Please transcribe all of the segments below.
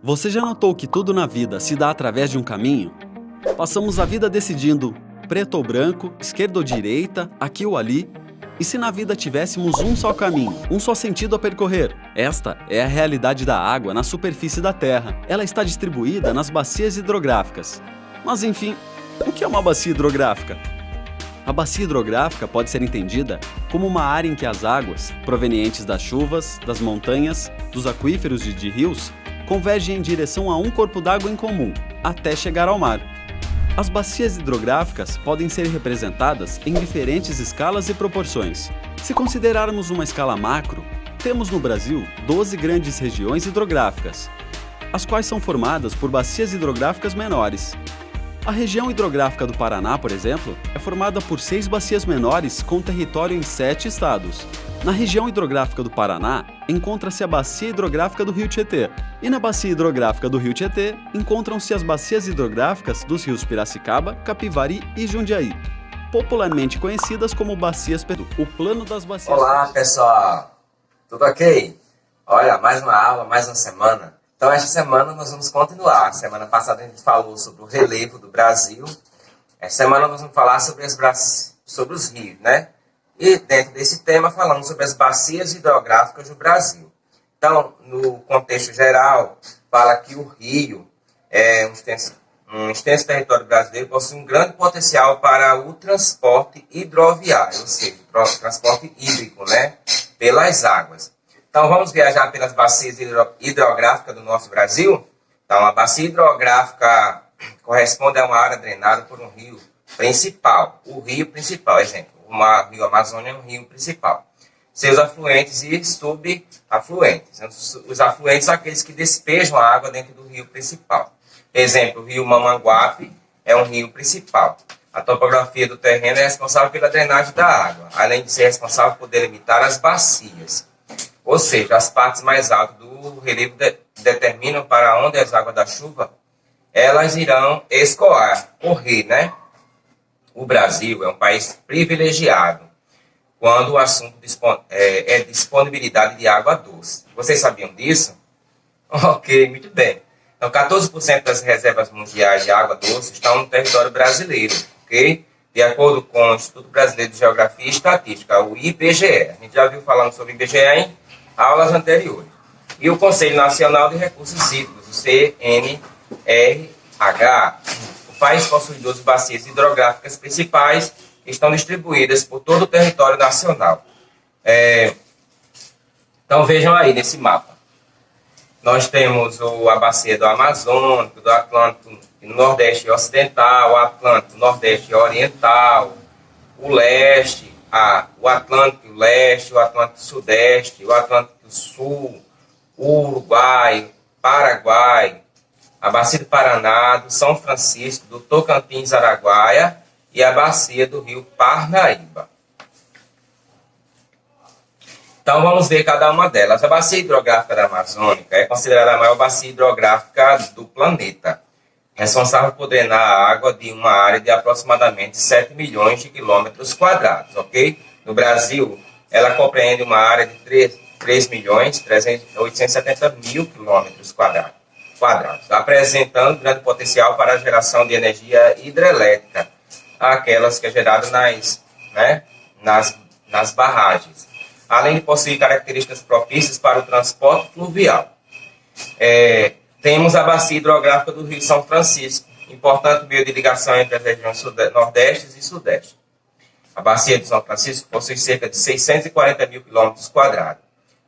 Você já notou que tudo na vida se dá através de um caminho? Passamos a vida decidindo preto ou branco, esquerda ou direita, aqui ou ali. E se na vida tivéssemos um só caminho, um só sentido a percorrer? Esta é a realidade da água na superfície da Terra. Ela está distribuída nas bacias hidrográficas. Mas enfim, o que é uma bacia hidrográfica? A bacia hidrográfica pode ser entendida como uma área em que as águas, provenientes das chuvas, das montanhas, dos aquíferos e de rios, convergem em direção a um corpo d'água em comum, até chegar ao mar. As bacias hidrográficas podem ser representadas em diferentes escalas e proporções. Se considerarmos uma escala macro, temos no Brasil 12 grandes regiões hidrográficas, as quais são formadas por bacias hidrográficas menores. A região hidrográfica do Paraná, por exemplo, é formada por 6 bacias menores com território em 7 estados. Na região hidrográfica do Paraná, encontra-se a bacia hidrográfica do Rio Tietê. E na bacia hidrográfica do Rio Tietê, encontram-se as bacias hidrográficas dos rios Piracicaba, Capivari e Jundiaí, popularmente conhecidas como bacias o plano das bacias. Olá, pessoal! Tudo ok? Olha, mais uma aula, mais uma semana. Então, esta semana nós vamos continuar. Semana passada a gente falou sobre o relevo do Brasil. Esta semana nós vamos falar sobre os rios, né? E dentro desse tema falamos sobre as bacias hidrográficas do Brasil. Então, no contexto geral, fala que o rio é um extenso território brasileiro, possui um grande potencial para o transporte hidroviário, ou seja, o transporte hídrico, né? Pelas águas. Então, vamos viajar pelas bacias hidrográficas do nosso Brasil? Então, a bacia hidrográfica corresponde a uma área drenada por um rio principal. O rio principal, exemplo, o rio Amazônia é um rio principal. Seus afluentes e subafluentes. Os afluentes são aqueles que despejam a água dentro do rio principal. Exemplo, o rio Mamanguape é um rio principal. A topografia do terreno é responsável pela drenagem da água, além de ser responsável por delimitar as bacias. Ou seja, as partes mais altas do relevo determinam para onde as águas da chuva elas irão correr, né? O Brasil é um país privilegiado quando o assunto é disponibilidade de água doce. Vocês sabiam disso? Ok, muito bem. Então, 14% das reservas mundiais de água doce estão no território brasileiro, ok? De acordo com o Instituto Brasileiro de Geografia e Estatística, o IBGE. A gente já viu falando sobre o IBGE em aulas anteriores. E o Conselho Nacional de Recursos Hídricos, o CNRH. O país possui 12 bacias hidrográficas principais que estão distribuídas por todo o território nacional. Então vejam aí nesse mapa. Nós temos a bacia do Amazônico, do Atlântico Nordeste Ocidental, o Atlântico Nordeste Oriental, o Leste, o Atlântico Leste, o Atlântico Sudeste, o Atlântico Sul, o Uruguai, Paraguai, a bacia do Paraná, do São Francisco, do Tocantins, Araguaia e a bacia do rio Parnaíba. Então vamos ver cada uma delas. A bacia hidrográfica da Amazônica é considerada a maior bacia hidrográfica do planeta, responsável por drenar a água de uma área de aproximadamente 7 milhões de quilômetros quadrados, ok? No Brasil, ela compreende uma área de 3.870.000 quilômetros quadrados, apresentando grande potencial para a geração de energia hidrelétrica, aquelas que é gerada nas barragens, além de possuir características propícias para o transporte fluvial. Temos a bacia hidrográfica do Rio São Francisco, importante meio de ligação entre as regiões Nordeste e Sudeste. A bacia de São Francisco possui cerca de 640.000 quilômetros quadrados.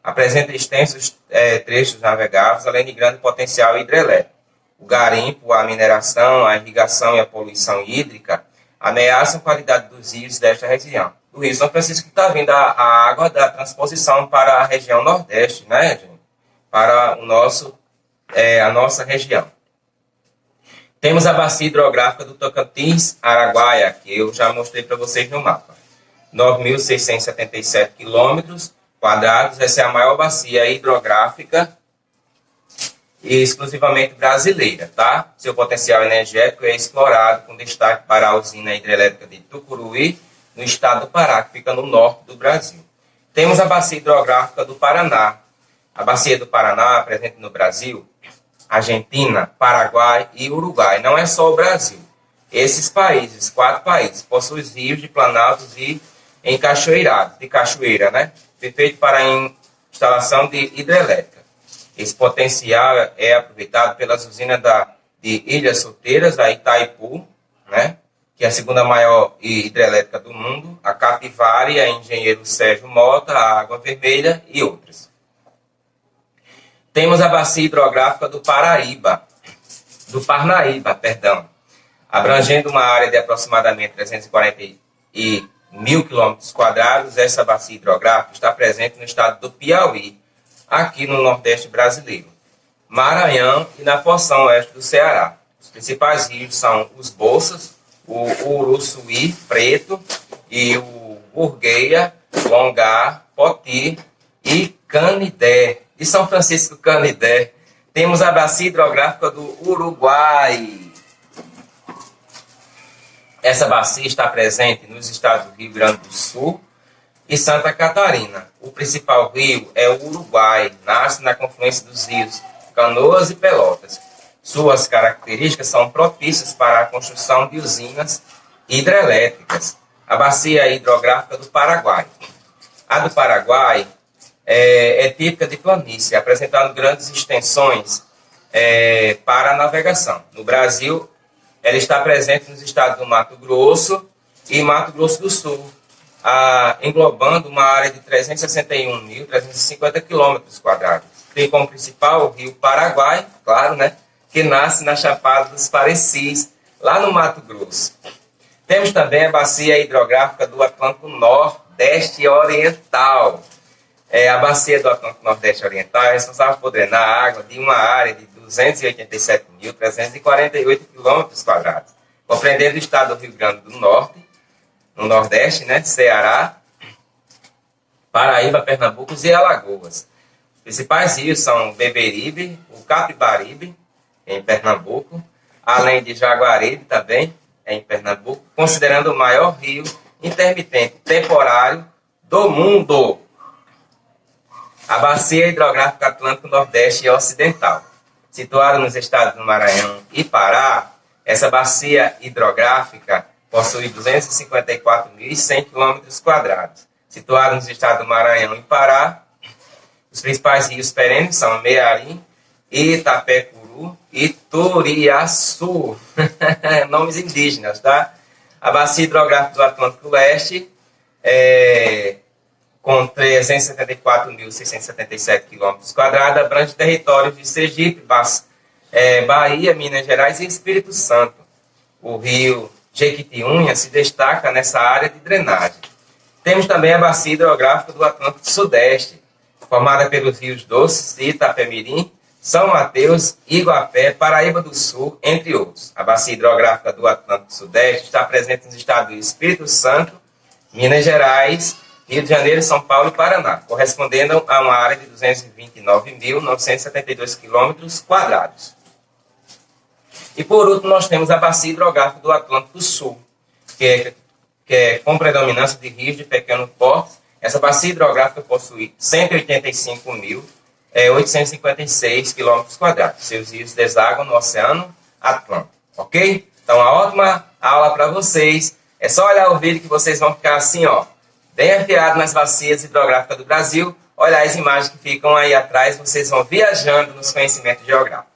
Apresenta extensos trechos navegáveis, além de grande potencial hidrelétrico. O garimpo, a mineração, a irrigação e a poluição hídrica ameaçam a qualidade dos rios desta região. Do Rio São Francisco está vindo a água da transposição para a região Nordeste, né, gente? Para a nossa região. Temos a bacia hidrográfica do Tocantins, Araguaia, que eu já mostrei para vocês no mapa. 9.677 quilômetros quadrados. Essa é a maior bacia hidrográfica e exclusivamente brasileira, tá? Seu potencial energético é explorado com destaque para a usina hidrelétrica de Tucuruí, no estado do Pará, que fica no norte do Brasil. Temos a bacia hidrográfica do Paraná. A bacia do Paraná, presente no Brasil, Argentina, Paraguai e Uruguai. Não é só o Brasil. Esses países, 4 países, possuem rios de planaltos e encachoeirados, de cachoeira, né? Perfeito para a instalação de hidrelétrica. Esse potencial é aproveitado pelas usinas de Ilhas Solteiras, a Itaipu, né? Que é a segunda maior hidrelétrica do mundo, a Capivari, a Engenheiro Sérgio Mota, a Água Vermelha e outras. Temos a bacia hidrográfica do Parnaíba, abrangendo uma área de aproximadamente 340 mil quilômetros quadrados. Essa bacia hidrográfica está presente no estado do Piauí, aqui no Nordeste brasileiro, Maranhão e na porção oeste do Ceará. Os principais rios são os Bolsas, o Uruçuí Preto e o Urgueia, Longar, Poti e Canidé. De São Francisco Canidé, temos a bacia hidrográfica do Uruguai. Essa bacia está presente nos estados do Rio Grande do Sul e Santa Catarina. O principal rio é o Uruguai, nasce na confluência dos rios Canoas e Pelotas. Suas características são propícias para a construção de usinas hidrelétricas. A bacia hidrográfica do Paraguai. A do Paraguai é típica de planície, apresentando grandes extensões para a navegação. No Brasil, ela está presente nos estados do Mato Grosso e Mato Grosso do Sul, englobando uma área de 361.350 km². Tem como principal o rio Paraguai, claro, né, que nasce na Chapada dos Parecis, lá no Mato Grosso. Temos também a bacia hidrográfica do Atlântico Nordeste Oriental. A bacia do Atlântico Nordeste Oriental é responsável por drenar a água de uma área de 287.348 km², compreendendo o estado do Rio Grande do Norte, no Nordeste, né, Ceará, Paraíba, Pernambuco e Alagoas. Os principais rios são o Beberibe, o Capibaribe, em Pernambuco, além de Jaguaribe, também, em Pernambuco, considerando o maior rio intermitente temporário do mundo. A bacia hidrográfica Atlântico Nordeste e Ocidental. Situada nos estados do Maranhão e Pará, essa bacia hidrográfica possui 254.100 km². Situada nos estados do Maranhão e Pará, os principais rios perenes são Mearim, Itapecuru e Turiaçu. Nomes indígenas, tá? A bacia hidrográfica do Atlântico Leste com 374.677 km², abrange territórios de Sergipe, Bahia, Minas Gerais e Espírito Santo. O rio Jequitinhonha se destaca nessa área de drenagem. Temos também a bacia hidrográfica do Atlântico Sudeste, formada pelos rios Doces, Itapemirim, São Mateus, Iguapé, Paraíba do Sul, entre outros. A bacia hidrográfica do Atlântico Sudeste está presente nos estados do Espírito Santo, Minas Gerais, Rio de Janeiro, São Paulo e Paraná, correspondendo a uma área de 229.972 km². E por último, nós temos a bacia hidrográfica do Atlântico Sul, que é com predominância de rios de pequeno porte. Essa bacia hidrográfica possui 185.856 km². Seus rios desaguam no Oceano Atlântico, ok? Então, uma ótima aula para vocês. É só olhar o vídeo que vocês vão ficar assim, ó, bem afiado nas bacias hidrográficas do Brasil. Olha as imagens que ficam aí atrás, vocês vão viajando nos conhecimentos geográficos.